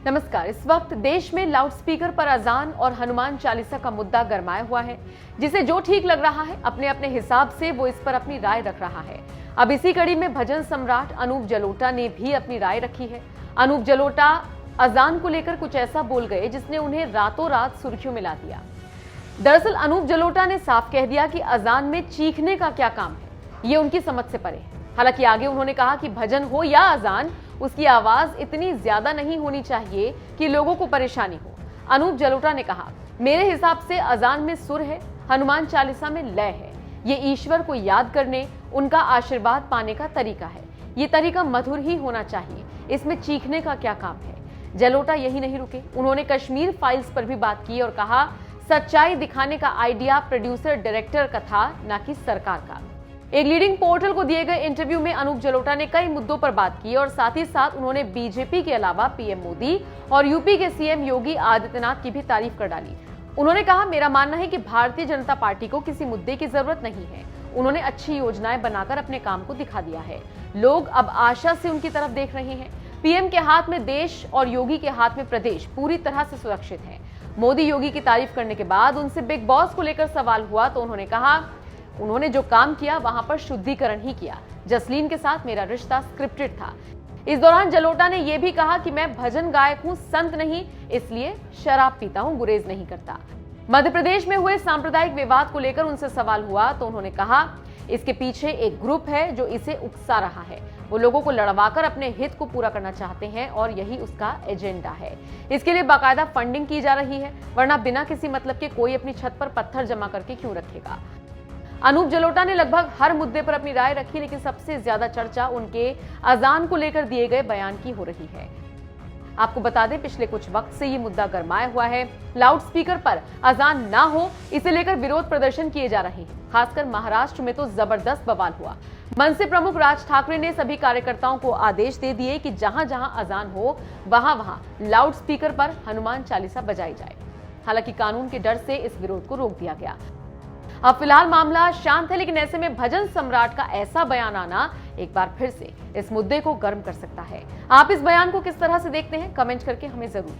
नमस्कार। इस वक्त देश में लाउडस्पीकर पर अजान और हनुमान चालीसा का मुद्दा गरमाया हुआ है। जिसे जो ठीक लग रहा है अपने अपने हिसाब से वो इस पर अपनी राय रख रहा है। अब इसी कड़ी में भजन सम्राट अनूप जलोटा ने भी अपनी राय रखी है। अनूप जलोटा अजान को लेकर कुछ ऐसा बोल गए जिसने उन्हें रातों रात सुर्खियों में ला दिया। दरअसल अनूप जलोटा ने साफ कह दिया कि अजान में चीखने का क्या काम है, ये उनकी समझ से परे है। हालांकि आगे उन्होंने कहा कि भजन हो या अजान, उसकी आवाज इतनी ज्यादा नहीं होनी चाहिए कि लोगों को परेशानी हो। अनूप जलोटा ने कहा, मेरे हिसाब से अजान में सुर है, हनुमान चालीसा में लय है। ये ईश्वर को याद करने, उनका आशीर्वाद पाने का तरीका है। ये तरीका मधुर ही होना चाहिए, इसमें चीखने का क्या काम है। जलोटा यही नहीं रुके, उन्होंने कश्मीर फाइल्स पर भी बात की और कहा, सच्चाई दिखाने का आइडिया प्रोड्यूसर डायरेक्टर का था, ना कि सरकार का। एक लीडिंग पोर्टल को दिए गए इंटरव्यू में अनूप जलोटा ने कई मुद्दों पर बात की और साथ ही साथ उन्होंने बीजेपी के अलावा पीएम मोदी और यूपी के सीएम योगी आदित्यनाथ की भी तारीफ कर डाली। उन्होंने कहा, मेरा मानना है कि भारतीय जनता पार्टी को किसी मुद्दे की जरूरत नहीं है। उन्होंने अच्छी योजनाएं बनाकर अपने काम को दिखा दिया है। लोग अब आशा से उनकी तरफ देख रहे हैं। पीएम के हाथ में देश और योगी के हाथ में प्रदेश पूरी तरह से सुरक्षित है। मोदी योगी की तारीफ करने के बाद उनसे बिग बॉस को लेकर सवाल हुआ तो उन्होंने कहा, उन्होंने जो काम किया वहां पर शुद्धिकरण ही किया। जसलीन के साथ मेरा रिश्ता स्क्रिप्टेड था। इस दौरान जलोटा ने यह भी कहा कि मैं भजन गायक हूं, संत नहीं, इसलिए शराब पीता हूं, गुरेज नहीं करता। मध्य प्रदेश में हुए सांप्रदायिक विवाद को लेकर उनसे सवाल हुआ तो उन्होंने कहा, इसके पीछे एक ग्रुप है जो इसे उकसा रहा है। वो लोगों को लड़वाकर अपने हित को पूरा करना चाहते हैं और यही उसका एजेंडा है। इसके लिए बाकायदा फंडिंग की जा रही है, वरना बिना किसी मतलब के कोई अपनी छत पर पत्थर जमा करके क्यों रखेगा। अनूप जलोटा ने लगभग हर मुद्दे पर अपनी राय रखी, लेकिन सबसे ज्यादा चर्चा उनके अजान को लेकर दिए गए बयान की हो रही है। आपको बता दें, पिछले कुछ वक्त से ये मुद्दा गरमाया हुआ है। लाउडस्पीकर पर अजान ना हो, इसे लेकर विरोध प्रदर्शन किए जा रहे हैं। खासकर महाराष्ट्र में तो जबरदस्त बवाल हुआ। मनसे प्रमुख राज ठाकरे ने सभी कार्यकर्ताओं को आदेश दे दिए कि जहां जहां अजान हो वहां वहां लाउडस्पीकर पर हनुमान चालीसा बजाई जाए। हालांकि कानून के डर से इस विरोध को रोक दिया गया। अब फिलहाल मामला शांत है, लेकिन ऐसे में भजन सम्राट का ऐसा बयान आना एक बार फिर से इस मुद्दे को गर्म कर सकता है। आप इस बयान को किस तरह से देखते हैं, कमेंट करके हमें जरूर